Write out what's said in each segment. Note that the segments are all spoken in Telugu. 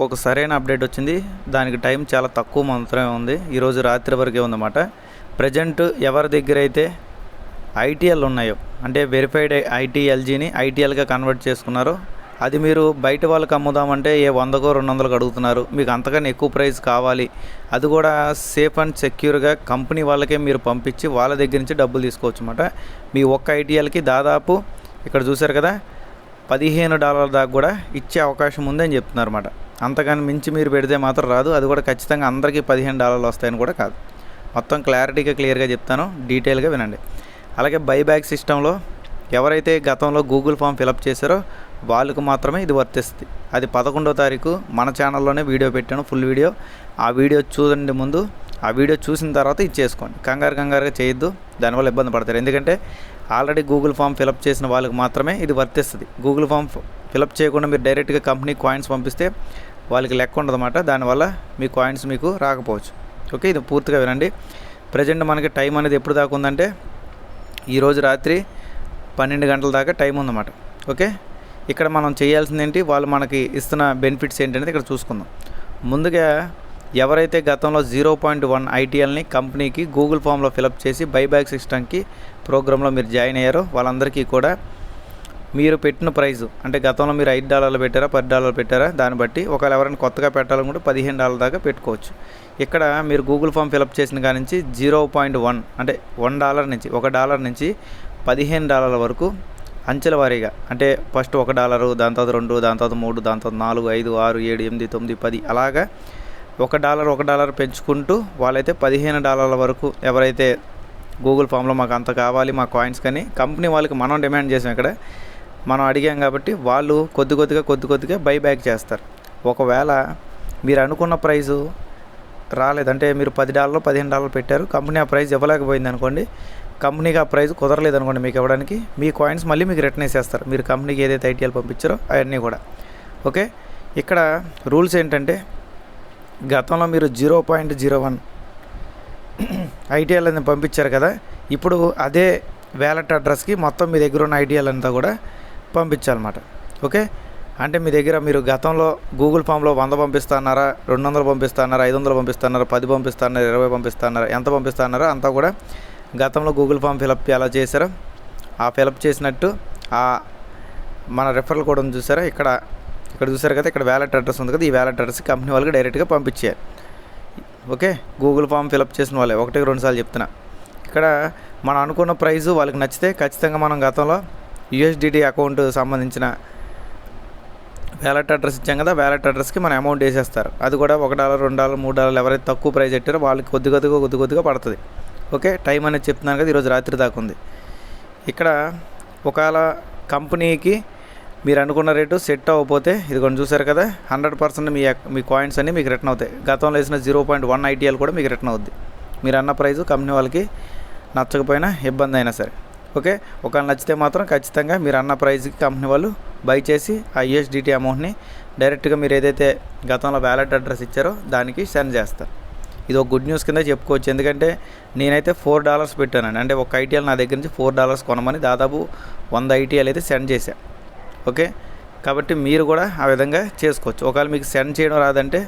ఒక సరైన అప్డేట్ వచ్చింది. దానికి టైం చాలా తక్కువ మాత్రమే ఉంది. ఈరోజు రాత్రి వరకే ఉందన్నమాట. ప్రజెంట్ ఎవరి దగ్గర అయితే ఐటీఎల్ ఉన్నాయో, అంటే వెరిఫైడ్ ఐటీఎల్జీని ఐటీఎల్గా కన్వర్ట్ చేసుకున్నారో, అది మీరు బయట వాళ్ళకి అమ్ముదామంటే 100కో 200కో అడుగుతున్నారు. మీకు అంతకన్నా ఎక్కువ ప్రైస్ కావాలి, అది కూడా సేఫ్ అండ్ సెక్యూర్గా కంపెనీ వాళ్ళకే మీరు పంపించి వాళ్ళ దగ్గర నుంచి డబ్బులు తీసుకోవచ్చు అన్నమాట. మీ ఒక్క ఐటీఎల్కి దాదాపు ఇక్కడ చూశారు కదా, $15 దాకా కూడా ఇచ్చే అవకాశం ఉందని చెప్తున్నారు అన్నమాట. అంతకని మించి మీరు పెడితే మాత్రం రాదు. అది కూడా ఖచ్చితంగా అందరికీ $15 వస్తాయని కూడా కాదు. మొత్తం క్లియర్గా చెప్తాను, డీటెయిల్గా వినండి. అలాగే బైబ్యాక్ సిస్టంలో ఎవరైతే గతంలో గూగుల్ ఫామ్ ఫిలప్ చేశారో వాళ్ళకు మాత్రమే ఇది వర్తిస్తుంది. అది 11వ తారీఖు మన ఛానల్లోనే వీడియో పెట్టాను, ఫుల్ వీడియో. ఆ వీడియో చూడండి ముందు, ఆ వీడియో చూసిన తర్వాత ఇచ్చేసుకోండి. కంగారుగా చేయొద్దు, దానివల్ల ఇబ్బంది పడతారు. ఎందుకంటే ఆల్రెడీ గూగుల్ ఫామ్ ఫిలప్ చేసిన వాళ్ళకి మాత్రమే ఇది వర్తిస్తుంది. గూగుల్ ఫామ్ ఫిలప్ చేయకుండా మీరు డైరెక్ట్గా కంపెనీ కాయిన్స్ పంపిస్తే వాళ్ళకి లెక్క ఉండదన్నమాట. దానివల్ల మీ కాయిన్స్ మీకు రాకపోవచ్చు. ఓకే, ఇది పూర్తిగా వినండి. ప్రజెంట్ మనకి టైం అనేది ఎప్పుడు దాకా ఉందంటే ఈరోజు రాత్రి 12 గంటల దాకా టైం ఉందన్నమాట. ఓకే, ఇక్కడ మనం చేయాల్సింది ఏంటి, వాళ్ళు మనకి ఇస్తున్న బెనిఫిట్స్ ఏంటనేది ఇక్కడ చూసుకుందాం. ముందుగా ఎవరైతే గతంలో 0.1 ఐటీఎల్ని కంపెనీకి గూగుల్ ఫామ్లో ఫిలప్ చేసి బైబ్యాక్ సిస్టమ్కి ప్రోగ్రాంలో మీరు జాయిన్ అయ్యారో వాళ్ళందరికీ కూడా మీరు పెట్టిన ప్రైజు, అంటే గతంలో మీరు $5 పెట్టారా $10 పెట్టారా దాన్ని బట్టి, ఒకవేళ ఎవరైనా కొత్తగా పెట్టాలనుకుంటే $15 దాకా పెట్టుకోవచ్చు. ఇక్కడ మీరు గూగుల్ ఫామ్ ఫిలప్ చేసిన కాడి నుంచి 0.1 అంటే $1 నుంచి $1 నుంచి $15 వరకు అంచెల వారీగా, అంటే ఫస్ట్ $1, దాని తర్వాత 2, దాని తర్వాత 3, దాని తర్వాత 4, 5, 6, 7, 8, 9, 10 అలాగా $1 పెంచుకుంటూ వాళ్ళైతే $15 వరకు ఎవరైతే గూగుల్ ఫామ్లో మాకు అంత కావాలి మా కాయిన్స్ కానీ కంపెనీ వాళ్ళకి మనం డిమాండ్ చేసాం, ఇక్కడ మనం అడిగాం కాబట్టి వాళ్ళు కొద్ది కొద్దిగా బైబ్యాక్ చేస్తారు. ఒకవేళ మీరు అనుకున్న ప్రైజు రాలేదంటే మీరు $10 $15 పెట్టారు, కంపెనీ ఆ ప్రైస్ ఇవ్వలేకపోయింది అనుకోండి, కంపెనీకి ఆ ప్రైస్ కుదరలేదు అనుకోండి మీకు ఇవ్వడానికి, మీ కాయిన్స్ మళ్ళీ మీకు రిటర్న్ వేసేస్తారు. మీరు కంపెనీకి ఏదైతే ఐటీఎల్ పంపించారో అవన్నీ కూడా. ఓకే, ఇక్కడ రూల్స్ ఏంటంటే గతంలో మీరు 0.01 ఐటీఎల్ అని పంపించారు కదా, ఇప్పుడు అదే వ్యాలెట్ అడ్రస్కి మొత్తం మీ దగ్గర ఉన్న ఐటీఎల్ అంతా కూడా పంపించాలన్నమాట. ఓకే, అంటే మీ దగ్గర మీరు గతంలో గూగుల్ ఫామ్లో 100 పంపిస్తున్నారా, 200 పంపిస్తున్నారా, 500 పంపిస్తున్నారా, 10 పంపిస్తున్నారా, 20 పంపిస్తున్నారా, ఎంత పంపిస్తున్నారో అంతా కూడా గతంలో గూగుల్ ఫామ్ ఫిలప్ ఎలా చేశారో ఆ ఫిలప్ చేసినట్టు మన రెఫరల్ కోడ్ ఉంది చూసారా, ఇక్కడ చూసారు కదా, ఇక్కడ వ్యాలెట్ అడ్రస్ ఉంది కదా, ఈ వ్యాలెట్ అడ్రస్ కంపెనీ వాళ్ళకి డైరెక్ట్గా పంపించేయాలి. ఓకే, గూగుల్ ఫామ్ ఫిలప్ చేసిన వాళ్ళే, 1-2 సార్లు చెప్తున్నా. ఇక్కడ మనం అనుకున్న ప్రైజు వాళ్ళకి నచ్చితే ఖచ్చితంగా మనం గతంలో USDT అకౌంట్ సంబంధించిన వ్యాలెట్ అడ్రస్ ఇచ్చాం కదా, వ్యాలెట్ అడ్రస్కి మన అమౌంట్ వేసేస్తారు. అది కూడా $1, $2, $3 ఎవరైతే తక్కువ ప్రైస్ పెట్టారో వాళ్ళకి కొద్దిగా పడుతుంది. ఓకే, టైం అనేది చెప్తున్నాను కదా, ఈరోజు రాత్రి దాకా ఉంది. ఇక్కడ ఒకవేళ కంపెనీకి మీరు అనుకున్న రేటు సెట్ అవ్వకపోతే ఇదిగోండి చూసారు కదా, 100% మీ కాయిన్స్ అన్నీ మీకు రిటర్న్ అవుతాయి. గతంలో వేసిన 0.1 ఐటీఎల్ కూడా మీకు రిటర్న్ అవుద్ది. మీరు అన్న ప్రైజు కంపెనీ వాళ్ళకి నచ్చకపోయినా ఇబ్బంది అయినా సరే. ఓకే, ఒకవేళ నచ్చితే మాత్రం ఖచ్చితంగా మీరు అన్న ప్రైజ్కి కంపెనీ వాళ్ళు బై చేసి ఆ USDT అమౌంట్ని డైరెక్ట్గా మీరు ఏదైతే గతంలో వ్యాలెట్ అడ్రస్ ఇచ్చారో దానికి సెండ్ చేస్తారు. ఇది ఒక గుడ్ న్యూస్ కింద చెప్పుకోవచ్చు. ఎందుకంటే నేనైతే $4 పెట్టానండి, అంటే ఒక ఐటీఎల్ నా దగ్గర నుంచి $4 కొనమని దాదాపు 100 ఐటీఎల్ అయితే సెండ్ చేశాను. ఓకే, కాబట్టి మీరు కూడా ఆ విధంగా చేసుకోవచ్చు. ఒకవేళ మీకు సెండ్ చేయడం రాదంటే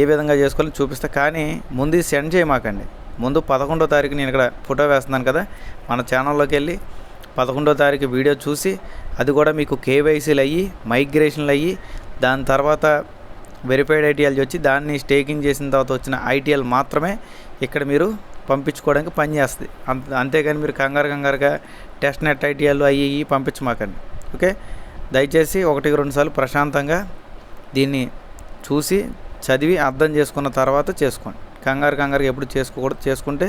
ఏ విధంగా చేసుకోవాలని చూపిస్తా, కానీ ముందు సెండ్ చేయమాకండి. ముందు 11వ తారీఖు నేను ఇక్కడ ఫోటో వేస్తున్నాను కదా, మన ఛానల్లోకి వెళ్ళి 11వ తారీఖు వీడియో చూసి, అది కూడా మీకు కేవైసీలు అయ్యి మైగ్రేషన్లు అయ్యి దాని తర్వాత వెరిఫైడ్ ఐటీఎల్ వచ్చి దాన్ని స్టేకింగ్ చేసిన తర్వాత వచ్చిన ఐటీఎల్ మాత్రమే ఇక్కడ మీరు పంపించుకోవడానికి పనిచేస్తుంది. అంతేగాని మీరు కంగారుగా టెస్ట్ నెట్ ఐటీఎల్ అయ్యి పంపించమాకండి. ఓకే, దయచేసి 1-2 సార్లు ప్రశాంతంగా దీన్ని చూసి చదివి అర్థం చేసుకున్న తర్వాత చేసుకోండి. కంగారుగా ఎప్పుడు చేసుకోకూడదు. చేసుకుంటే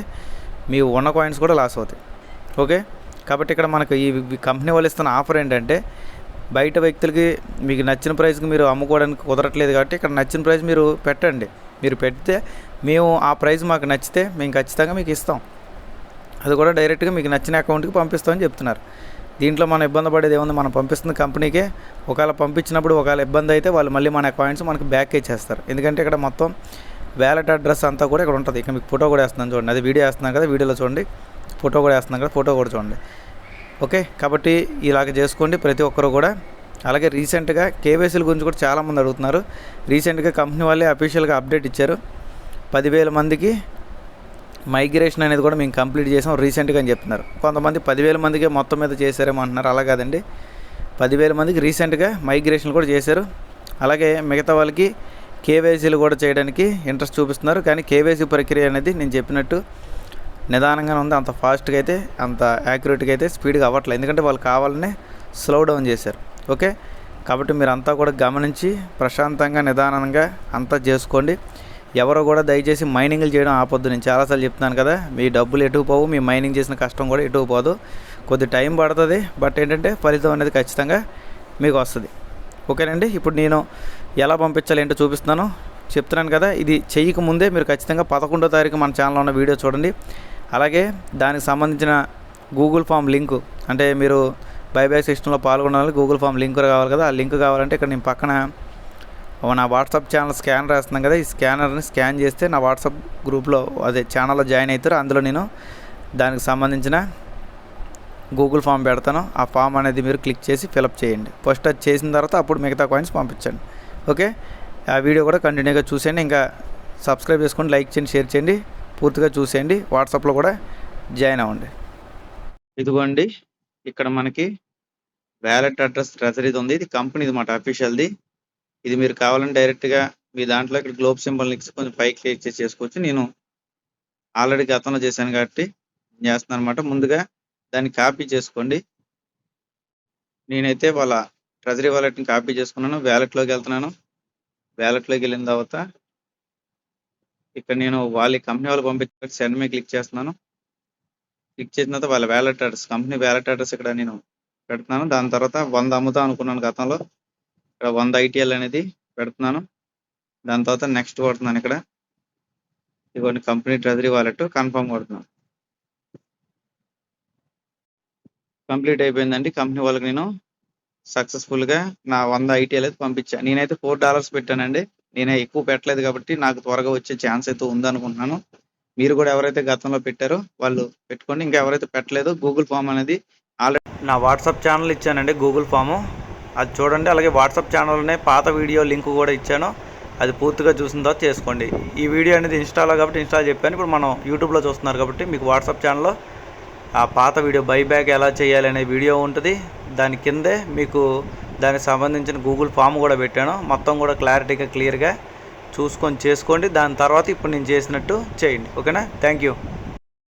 మీ ఉన్న కాయిన్స్ కూడా లాస్ అవుతాయి. ఓకే, కాబట్టి ఇక్కడ మనకు ఈ కంపెనీ వాళ్ళు ఇస్తున్న ఆఫర్ ఏంటంటే బయట వ్యక్తులకి మీకు నచ్చిన ప్రైస్కి మీరు అమ్ముకోవడానికి కుదరట్లేదు కాబట్టి ఇక్కడ నచ్చిన ప్రైస్ మీరు పెట్టండి. మీరు పెడితే మేము ఆ ప్రైస్ మాకు నచ్చితే మేము ఖచ్చితంగా మీకు ఇస్తాం. అది కూడా డైరెక్ట్గా మీకు నచ్చిన అకౌంట్కి పంపిస్తామని చెప్తున్నారు. దీంట్లో మనం ఇబ్బంది పడేది ఏముంది, మనం పంపిస్తున్న కంపెనీకే ఒకవేళ పంపించినప్పుడు ఒకవేళ ఇబ్బంది అయితే వాళ్ళు మళ్ళీ మన కాయిన్స్ మనకి బ్యాక్ ఇచ్చేస్తారు. ఎందుకంటే ఇక్కడ మొత్తం వ్యాలెట్ అడ్రస్ అంతా కూడా ఇక్కడ ఉంటుంది. ఇక్కడ మీకు ఫోటో కూడా వేస్తున్నాను చూడండి, అది వీడియో వేస్తున్నాను కదా, వీడియోలో చూడండి, ఫోటో కూడా వేస్తున్నాను కదా, ఫోటో కూడా చూడండి. ఓకే, కాబట్టి ఇలాగ చేసుకోండి. ప్రతి ఒక్కరు కూడా అలాగే రీసెంట్గా కేవైసీల గురించి కూడా చాలామంది అడుగుతున్నారు. రీసెంట్గా కంపెనీ వాళ్ళే అఫీషియల్గా అప్డేట్ ఇచ్చారు. 10,000 మందికి మైగ్రేషన్ అనేది కూడా మేము కంప్లీట్ చేసాం రీసెంట్గా అని చెప్తున్నారు. కొంతమంది 10,000 మందికే మొత్తం మీద చేశారేమో అంటున్నారు. అలా కాదండి, 10,000 మందికి రీసెంట్గా మైగ్రేషన్ కూడా చేశారు. అలాగే మిగతా వాళ్ళకి కేవైసీలు కూడా చేయడానికి ఇంట్రెస్ట్ చూపిస్తున్నారు. కానీ కేవైసీ ప్రక్రియ అనేది నేను చెప్పినట్టు నిదానంగానే ఉంది. అంత ఫాస్ట్గా అయితే, అంత యాక్యురేట్గా అయితే స్పీడ్గా అవ్వట్లేదు. ఎందుకంటే వాళ్ళు కావాలనే స్లో డౌన్ చేశారు. ఓకే, కాబట్టి మీరు అంతా కూడా గమనించి ప్రశాంతంగా నిదానంగా అంతా చేసుకోండి. ఎవరో కూడా దయచేసి మైనింగ్లు చేయడం ఆపొద్దు. నేను చాలాసార్లు చెప్తున్నాను కదా, మీ డబ్బులు ఎటు పోవు, మీ మైనింగ్ చేసిన కష్టం కూడా ఎటు పోదు. కొద్ది టైం పడుతుంది, బట్ ఏంటంటే ఫలితం అనేది ఖచ్చితంగా మీకు వస్తుంది. ఓకేనండి, ఇప్పుడు నేను ఎలా పంపించాలి ఏంటో చూపిస్తున్నాను. చెప్తున్నాను కదా, ఇది చేయక ముందే మీరు ఖచ్చితంగా 11వ తారీఖు మన ఛానల్లో ఉన్న వీడియో చూడండి. అలాగే దానికి సంబంధించిన గూగుల్ ఫామ్ లింకు, అంటే మీరు బైబ్యాక్ సిస్టంలో పాల్గొనాలి, గూగుల్ ఫామ్ లింక్ కావాలి కదా, ఆ లింక్ కావాలంటే ఇక్కడ నేను పక్కన నా వాట్సాప్ ఛానల్ స్కానర్ వేస్తున్నాను కదా, ఈ స్కానర్ని స్కాన్ చేస్తే నా వాట్సాప్ గ్రూప్లో అదే ఛానల్లో జాయిన్ అవుతారు. అందులో నేను దానికి సంబంధించిన గూగుల్ ఫామ్ పెడతాను. ఆ ఫామ్ అనేది మీరు క్లిక్ చేసి ఫిలప్ చేయండి. ఫస్ట్ అది చేసిన తర్వాత అప్పుడు మిగతా కాయిన్స్ పంపించండి. ఓకే, ఆ వీడియో కూడా కంటిన్యూగా చూసేయండి. ఇంకా సబ్స్క్రైబ్ చేసుకోండి, లైక్ చేయండి, షేర్ చేయండి, పూర్తిగా చూసేయండి. వాట్సాప్లో కూడా జాయిన్ అవ్వండి. ఇదిగోండి, ఇక్కడ మనకి వ్యాలెట్ అడ్రస్ ట్రెజరీది ఉంది. ఇది కంపెనీది మాట, అఫీషియల్ది. ఇది మీరు కావాలంటే డైరెక్ట్గా మీ దాంట్లో ఇక్కడ గ్లోబ్ సింబల్ ఇచ్చి కొంచెం పైకి క్లిక్ చేసి చేసుకోవచ్చు. నేను ఆల్రెడీ గతంలో చేశాను కాబట్టి చేస్తున్నాను అనమాట. ముందుగా దాన్ని కాపీ చేసుకోండి. నేనైతే వాళ్ళ ట్రెజరీ వాలెట్ని కాపీ చేసుకున్నాను. వ్యాలెట్లోకి వెళ్తున్నాను. వ్యాలెట్లోకి వెళ్ళిన తర్వాత ఇక్కడ నేను వాళ్ళ కంపెనీ వాళ్ళు పంపించిన సెండ్ మీద క్లిక్ చేస్తున్నాను. క్లిక్ చేసిన తర్వాత వాళ్ళ wallet address, company wallet address ఇక్కడ నేను పెడుతున్నాను. దాని తర్వాత 100 అమ్ముతాం అనుకున్నాను గతంలో, ఇక్కడ 100 ITL అనేది పెడుతున్నాను. దాని తర్వాత నెక్స్ట్ కొడుతున్నాను. ఇక్కడ ఇవన్నీ కంపెనీ ట్రెజరీ వాలెట్ కన్ఫర్మ్ కొడుతున్నాను. కంప్లీట్ అయిపోయిందండి. కంపెనీ వాళ్ళకి నేను సక్సెస్ఫుల్గా నా 100 ITL అయితే పంపించాను. నేనైతే $4 పెట్టానండి. నేనే ఎక్కువ పెట్టలేదు కాబట్టి నాకు త్వరగా వచ్చే ఛాన్స్ అయితే ఉందనుకుంటున్నాను. మీరు కూడా ఎవరైతే గతంలో పెట్టారో వాళ్ళు పెట్టుకోండి. ఇంకా ఎవరైతే పెట్టలేదో గూగుల్ ఫామ్ అనేది ఆల్రెడీ నా వాట్సాప్ ఛానల్ ఇచ్చానండి, గూగుల్ ఫాము అది చూడండి. అలాగే వాట్సాప్ ఛానల్లోనే పాత వీడియో లింక్ కూడా ఇచ్చాను, అది పూర్తిగా చూసిన తర్వాత చేసుకోండి. ఈ వీడియో అనేది ఇన్స్టాలో కాబట్టి ఇన్స్టాల్ చెప్పాను. ఇప్పుడు మనం యూట్యూబ్లో చూస్తున్నారు కాబట్టి మీకు వాట్సాప్ ఛానల్లో ఆ పాత వీడియో బైబ్యాక్ ఎలా చేయాలి అనే వీడియో ఉంటుంది. దాని కిందే మీకు దానికి సంబంధించిన గూగుల్ ఫామ్ కూడా పెట్టాను. మొత్తం కూడా క్లారిటీగా క్లియర్గా చూసుకొని చేసుకోండి. దాని తర్వాత ఇప్పుడు నేను చేసినట్టు చేయండి. ఓకేనా, థ్యాంక్ యూ.